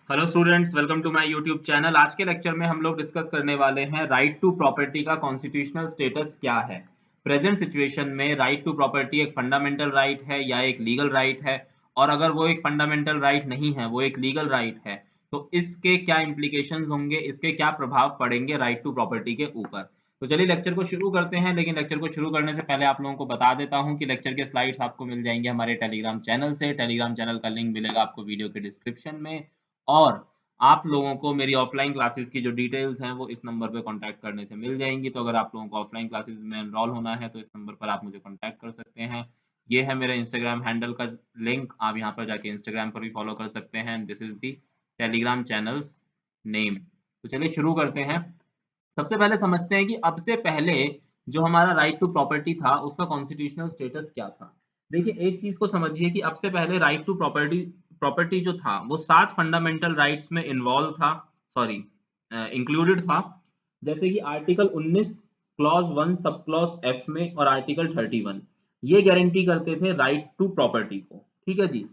Hello students, welcome to my YouTube channel. आज के lecture में हम लोग डिस्कस करने वाले हैं राइट टू प्रॉपर्टी का कॉन्स्टिट्यूशनल स्टेटस क्या है। प्रेजेंट सिचुएशन में राइट टू प्रॉपर्टी एक फंडामेंटल राइट है या एक लीगल राइट है, और अगर वो एक फंडामेंटल राइट नहीं है, वो एक लीगल राइट है, तो इसके क्या इम्प्लीकेशंस होंगे, इसके क्या प्रभाव पड़ेंगे राइट टू प्रॉपर्टी के ऊपर। तो चलिए लेक्चर को शुरू करते हैं। लेकिन लेक्चर को शुरू करने से पहले आप लोगों को बता देता हूं कि लेक्चर के स्लाइड्स आपको मिल जाएंगे हमारे टेलीग्राम चैनल से। टेलीग्राम चैनल का लिंक मिलेगा आपको वीडियो के डिस्क्रिप्शन में। और आप लोगों को मेरी ऑफलाइन क्लासेस की जो डिटेल्स हैं वो इस नंबर पे कांटेक्ट करने से मिल जाएंगी। तो अगर आप लोगों को ऑफलाइन क्लासेस में एनरोल होना है तो इस नंबर पर आप मुझे कांटेक्ट कर सकते हैं। ये है मेरे इंस्टाग्राम हैंडल का लिंक, आप यहाँ पर जाके इंस्टाग्राम पर भी फॉलो कर सकते हैं। This is the Telegram channels name. तो चलिए शुरू करते हैं। सबसे पहले समझते हैं कि अब से पहले जो हमारा राइट टू प्रॉपर्टी था उसका कॉन्स्टिट्यूशनल स्टेटस क्या था। देखिए, एक चीज को समझिए कि अब से पहले राइट टू प्रॉपर्टी प्रॉपर्टी जो था वो 7 फंडामेंटल राइट्स में इन्वॉल्व था, सॉरी इंक्लूडेड था। जैसे कि article 19 clause 1 sub clause F में और आर्टिकल 31 ये गारंटी करते थे राइट टू प्रॉपर्टी को। ठीक है जी।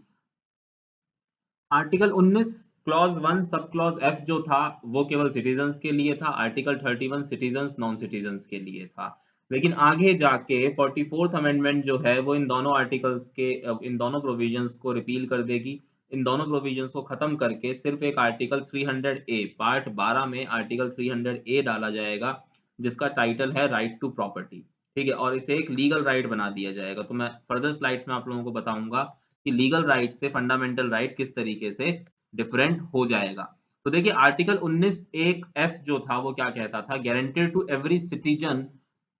Article 19 clause 1 sub clause F जो था वो केवल सिटीजन्स के लिए था। आर्टिकल 31 सिटीजन्स नॉन सिटीजन्स के लिए था। लेकिन आगे जाके 44th अमेंडमेंट जो है वो इन दोनों आर्टिकल्स के इन दोनों प्रोविजंस को रिपील कर देगी। इन दोनों प्रोविजंस को खत्म करके सिर्फ एक आर्टिकल 300 ए पार्ट 12 में आर्टिकल 300 ए डाला जाएगा, जिसका टाइटल है राइट टू प्रॉपर्टी। ठीक है, और इसे एक लीगल राइट बना दिया जाएगा। तो मैं फर्दर स्लाइड्स में आप लोगों को बताऊंगा कि लीगल राइट से फंडामेंटल राइट किस तरीके से डिफरेंट हो जाएगा। तो देखिए, आर्टिकल 19 एक एफ जो था वो क्या कहता था, guaranteed to every citizen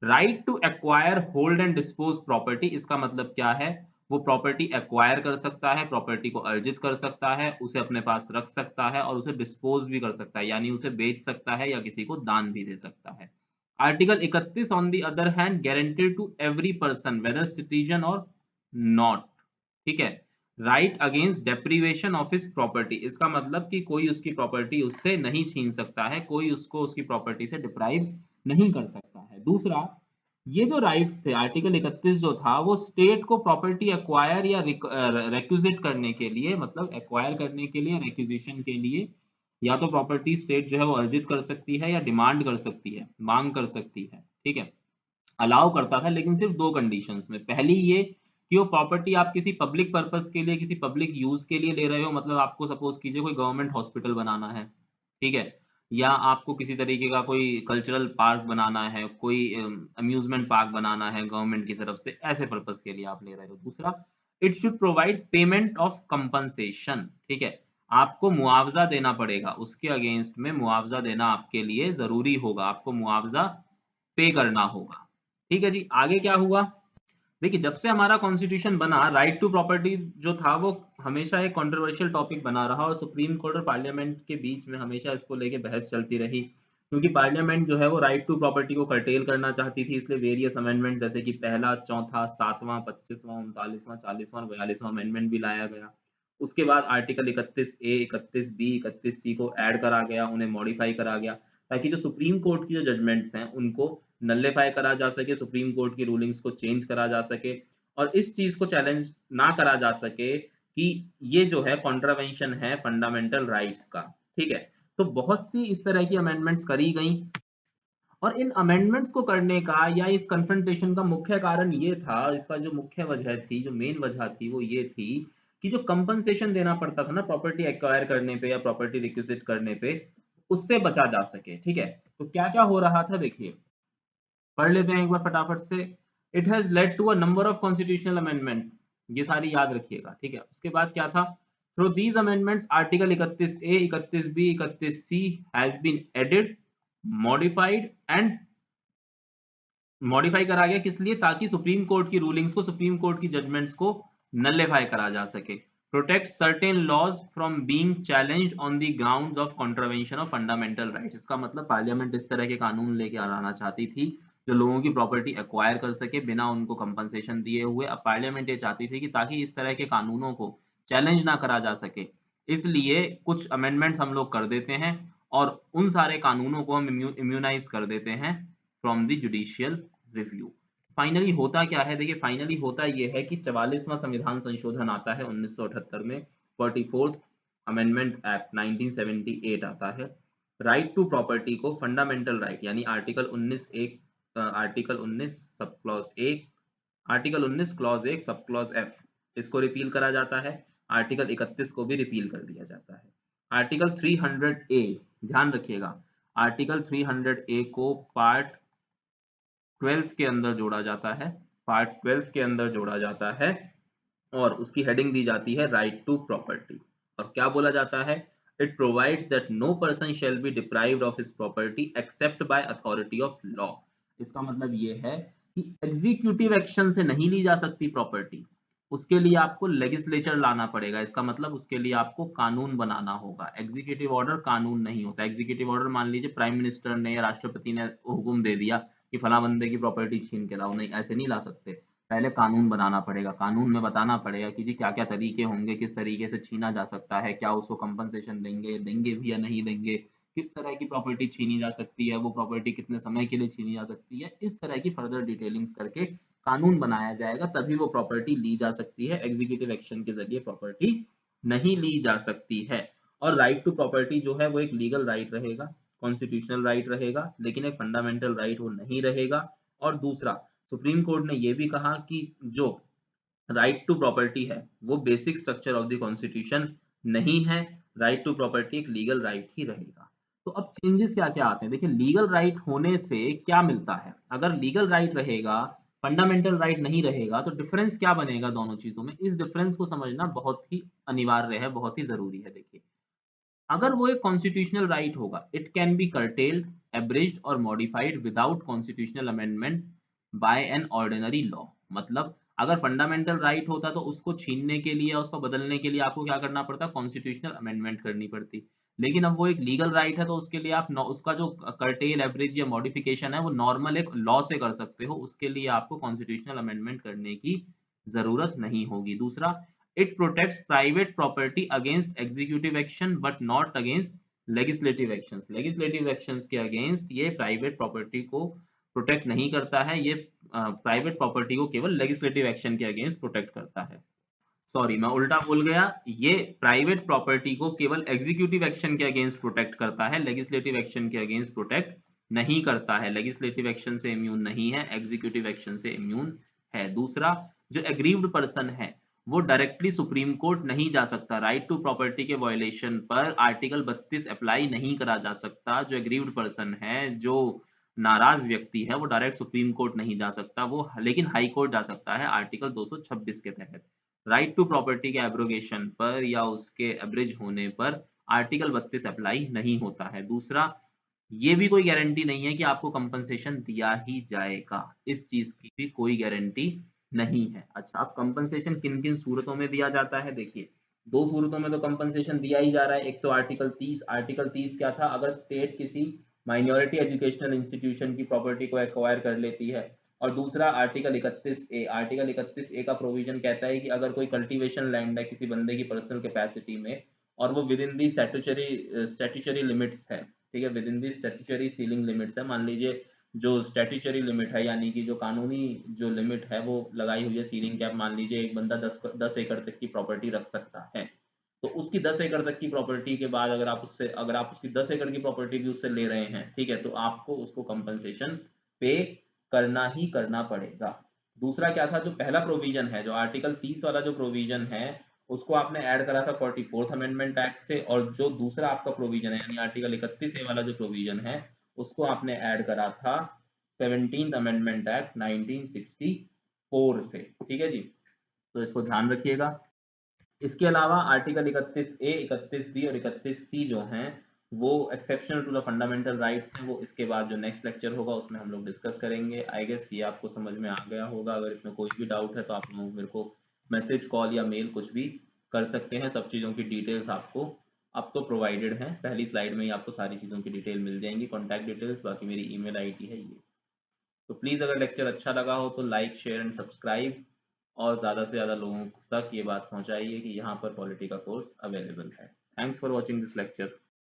right to acquire hold and dispose property. इसका मतलब क्या है, वो प्रॉपर्टी एक्वायर कर सकता है, प्रॉपर्टी को अर्जित कर सकता है, उसे अपने पास रख सकता है और उसे डिस्पोज भी कर सकता है, यानी उसे बेच सकता है या किसी को दान भी दे सकता है। Article 31 on the other hand guaranteed to every person whether citizen और नॉट। ठीक है, right against deprivation of his property. इसका मतलब कि कोई उसकी प्रॉपर्टी उससे नहीं छीन सकता है, कोई उसको उसकी प्रॉपर्टी से डिप्राइव नहीं कर सकता है। दूसरा, ये जो राइट्स थे, आर्टिकल 31 जो था वो स्टेट को प्रॉपर्टी एक्वायर या रिक्विजिट करने के लिए, मतलब एक्वायर करने के लिए, रिक्विजिशन के लिए, या तो प्रॉपर्टी स्टेट जो है वो अर्जित कर सकती है या डिमांड कर सकती है, मांग कर सकती है। ठीक है, अलाउ करता था, लेकिन सिर्फ दो कंडीशंस में। पहली ये कि वो प्रॉपर्टी आप किसी पब्लिक पर्पस के लिए, किसी पब्लिक यूज के लिए ले रहे हो, मतलब आपको सपोज कीजिए कोई गवर्नमेंट हॉस्पिटल बनाना है, ठीक है, या आपको किसी तरीके का कोई कल्चरल पार्क बनाना है, कोई अम्यूजमेंट पार्क बनाना है गवर्नमेंट की तरफ से, ऐसे पर्पस के लिए आप ले रहे हो। दूसरा, it should provide payment of compensation. ठीक है, आपको मुआवजा देना पड़ेगा, उसके अगेंस्ट में मुआवजा देना आपके लिए जरूरी होगा, आपको मुआवजा पे करना होगा। ठीक है जी, आगे क्या हुआ। देखिए, जब से हमारा कॉन्स्टिट्यूशन बना, राइट टू प्रॉपर्टी जो था वो हमेशा एक कंट्रोवर्शियल टॉपिक बना रहा, और सुप्रीम कोर्ट और पार्लियामेंट के बीच में हमेशा इसको लेके बहस चलती रही, क्योंकि पार्लियामेंट जो है वो राइट टू प्रॉपर्टी को कर्टेल करना चाहती थी। इसलिए वेरियस अमेंडमेंट जैसे कि पहला, चौथा, 7वां, 25वां, 39वां, 40वां और 42वां अमेंडमेंट भी लाया गया। उसके बाद आर्टिकल 31 ए, 31 बी, 31 सी को ऐड करा गया, उन्हें मॉडिफाई करा गया, ताकि जो सुप्रीम कोर्ट की जो जजमेंट्स हैं उनको नल्लीफाई करा जा सके, सुप्रीम कोर्ट की रूलिंग्स को चेंज करा जा सके, और इस चीज को चैलेंज ना करा जा सके कि ये जो है कॉन्ट्रावेंशन है फंडामेंटल राइट्स का। ठीक है, तो बहुत सी इस तरह की अमेंडमेंट्स करी गई, और इन अमेंडमेंट्स को करने का या इस कन्फ्रंटेशन का मुख्य कारण ये था, इसका जो मुख्य वजह थी, जो मेन वजह थी, वो ये थी कि जो कंपनसेशन देना पड़ता था ना प्रॉपर्टी एक्वायर करने पे या प्रॉपर्टी रिक्विजिट करने पे, उससे बचा जा सके। ठीक है, तो क्या क्या हो रहा था देखिए, पढ़ लेते हैं एक बार फटाफट से। It has led to a number of constitutional amendment, ये सारी याद रखिएगा। ठीक है, उसके बाद क्या था, through these amendments article 31 A, 31 B, 31 C has been added, modified and modify करा गया, किस लिए, ताकि सुप्रीम कोर्ट की रूलिंग्स को, सुप्रीम कोर्ट की जजमेंट्स को नल्लीफाई करा जा सके। Protect certain laws from being challenged on the grounds of contravention of fundamental rights. इसका मतलब पार्लियामेंट इस तरह के कानून लेके आना चाहती थी जो लोगों की प्रॉपर्टी एक्वायर कर सके बिना उनको कंपनसेशन दिए हुए। अब पार्लियामेंट ये चाहती थी कि ताकि इस तरह के कानूनों को चैलेंज ना करा जा सके, इसलिए कुछ अमेंडमेंट्स हम लोग कर देते हैं, और उन सारे कानूनों को हम इम्यूनाइज कर देते हैं from the judicial review. Finally होता क्या है, देखिए फाइनली होता यह है कि 44वां संविधान संशोधन आता है 1978 में, 44th अमेंडमेंट एक्ट 1978 आता है। राइट टू प्रॉपर्टी को फंडामेंटल राइट यानी आर्टिकल 19 एक article 19 sub clause 1 article 19 clause 1 sub clause F इसको रिपील करा जाता है। आर्टिकल 31 को भी रिपील कर दिया जाता है। आर्टिकल 300 ए, ध्यान रखिएगा, आर्टिकल 300 ए को पार्ट 12 के अंदर जोड़ा जाता है, पार्ट 12 के अंदर जोड़ा जाता है और उसकी हेडिंग दी जाती है राइट टू प्रॉपर्टी। और क्या बोला जाता है? It provides that no person shall be deprived of his property except by authority of law. इसका मतलब ये है कि एग्जीक्यूटिव एक्शन से नहीं ली जा सकती प्रॉपर्टी, उसके लिए आपको लेजिस्लेचर लाना पड़ेगा। इसका मतलब उसके लिए आपको कानून बनाना होगा। एग्जीक्यूटिव ऑर्डर कानून नहीं होता। एग्जीक्यूटिव ऑर्डर मान लीजिए प्राइम मिनिस्टर ने या राष्ट्रपति ने हुक्म दे दिया कि फला बंदे की प्रॉपर्टी छीन के लाओ, नहीं, ऐसे नहीं ला सकते। पहले कानून बनाना पड़ेगा, कानून में बताना पड़ेगा कि जी क्या क्या तरीके होंगे, किस तरीके से छीना जा सकता है, क्या उसको कंपनसेशन देंगे, देंगे भी या नहीं देंगे, किस तरह की प्रॉपर्टी छीनी जा सकती है, वो प्रॉपर्टी कितने समय के लिए छीनी जा सकती है, इस तरह की फर्दर डिटेलिंग्स करके कानून बनाया जाएगा, तभी वो प्रॉपर्टी ली जा सकती है। एग्जीक्यूटिव एक्शन के जरिए प्रॉपर्टी नहीं ली जा सकती है। और राइट टू प्रॉपर्टी जो है वो एक लीगल राइट रहेगा, कॉन्स्टिट्यूशनल राइट रहेगा, लेकिन एक फंडामेंटल राइट वो नहीं रहेगा। और दूसरा, सुप्रीम कोर्ट ने ये भी कहा कि जो राइट टू प्रॉपर्टी है वो basic structure of the constitution नहीं है। राइट टू प्रॉपर्टी एक लीगल राइट ही रहेगा। तो अब चेंजेस क्या क्या आते हैं, देखिए लीगल राइट होने से क्या मिलता है। अगर लीगल राइट रहेगा, फंडामेंटल राइट नहीं रहेगा, तो डिफरेंस क्या बनेगा दोनों चीजों में, इस डिफरेंस को समझना बहुत ही अनिवार्य है, बहुत ही जरूरी है। देखिए, अगर वो एक कॉन्स्टिट्यूशनल राइट होगा, it can be curtailed, abridged और modified without constitutional amendment by an ordinary law। मतलब अगर फंडामेंटल राइट होता तो उसको छीनने के लिए, उसको बदलने के लिए आपको क्या करना पड़ता, कॉन्स्टिट्यूशनल अमेंडमेंट करनी पड़ती। लेकिन अब वो एक लीगल राइट है तो उसके लिए आप उसका जो कर्टेल, एब्रिज या मॉडिफिकेशन है वो नॉर्मल एक लॉ से कर सकते हो, उसके लिए आपको कॉन्स्टिट्यूशनल अमेंडमेंट करने की जरूरत नहीं होगी। दूसरा, it protects private property against executive action but not against legislative actions। legislative actions के against ये private property को protect नहीं करता है, ये private property को केवल legislative action के against protect करता है। सॉरी, मैं उल्टा बोल गया, ये प्राइवेट प्रॉपर्टी को केवल एग्जीक्यूटिव एक्शन के अगेंस्ट प्रोटेक्ट करता है, लेजिस्लेटिव एक्शन के अगेंस्ट प्रोटेक्ट नहीं करता है। लेजिस्लेटिव एक्शन से इम्यून नहीं है, एग्जीक्यूटिव एक्शन से इम्यून है। दूसरा, जो एग्रीव्ड पर्सन है वो डायरेक्टली सुप्रीम कोर्ट नहीं जा सकता। राइट टू प्रॉपर्टी के वायलेशन पर आर्टिकल 32 अप्लाई नहीं करा जा सकता। जो एग्रीव्ड पर्सन है, जो नाराज व्यक्ति है, वो डायरेक्ट सुप्रीम कोर्ट नहीं जा सकता, वो लेकिन हाई कोर्ट जा सकता है आर्टिकल 226 के तहत। राइट टू प्रॉपर्टी के एब्रोगेशन पर या उसके एब्रिज होने पर आर्टिकल 32 अप्लाई नहीं होता है। दूसरा, ये भी कोई गारंटी नहीं है कि आपको कंपनसेशन दिया ही जाएगा, इस चीज की भी कोई गारंटी नहीं है। अच्छा, अब कंपनसेशन किन किन सूरतों में दिया जाता है, देखिए दो सूरतों में तो कंपनसेशन दिया ही जा रहा है। एक तो आर्टिकल 30, आर्टिकल 30 क्या था, अगर स्टेट किसी माइनॉरिटी एजुकेशनल इंस्टीट्यूशन की प्रॉपर्टी को एक्वायर कर लेती है। और दूसरा आर्टिकल 31 ए, आर्टिकल 31 ए का प्रोविजन कहता है कि अगर कोई कल्टीवेशन लैंड है किसी बंदे की पर्सनल कैपेसिटी में और वो with in the statutory limits है, ठीक है, with in the statutory ceiling limits है, मान लीजिए जो स्टैट्यूटरी लिमिट है यानी कि जो कानूनी जो लिमिट है वो लगाई हुई है, सीलिंग कैप, मान लीजिए एक बंदा 10 एकड़ तक की प्रॉपर्टी रख सकता है, तो उसकी 10 एकड़ तक की प्रॉपर्टी के बाद अगर आप उसकी 10 एकड़ की प्रॉपर्टी भी उससे ले रहे हैं, ठीक है, तो आपको उसको कंपनसेशन पे करना ही करना पड़ेगा। दूसरा क्या था, जो पहला प्रोविजन है, जो आर्टिकल 30 वाला जो प्रोविजन है, उसको आपने ऐड करा था 44th अमेंडमेंट एक्ट से। और जो दूसरा आपका प्रोविजन है यानी आर्टिकल 31 ए वाला जो प्रोविजन है, उसको आपने ऐड करा था 17th अमेंडमेंट एक्ट 1964 से, ठीक है जी। तो इसको ध्यान रखिएगा। इसके अलावा आर्टिकल 31 ए, 31 बी और 31 सी जो हैं वो exceptional to the fundamental rights हैं। वो इसके बाद जो नेक्स्ट लेक्चर होगा उसमें हम लोग डिस्कस करेंगे। आई गेस ये आपको समझ में आ गया होगा। अगर इसमें कोई भी डाउट है तो आप लोग मेरे को मैसेज, कॉल या मेल कुछ भी कर सकते हैं। सब चीज़ों की डिटेल्स आपको अब तो प्रोवाइडेड हैं, पहली स्लाइड में ही आपको सारी चीज़ों की डिटेल मिल जाएंगी, कॉन्टैक्ट डिटेल्स, बाकी मेरी ईमेल आईडी है ये। तो प्लीज़ अगर लेक्चर अच्छा लगा हो तो लाइक, शेयर एंड सब्सक्राइब और ज़्यादा से ज़्यादा लोगों तक ये बात पहुंचाइए कि यहाँ पर पॉलिटी का कोर्स अवेलेबल है। Thanks for watching this lecture.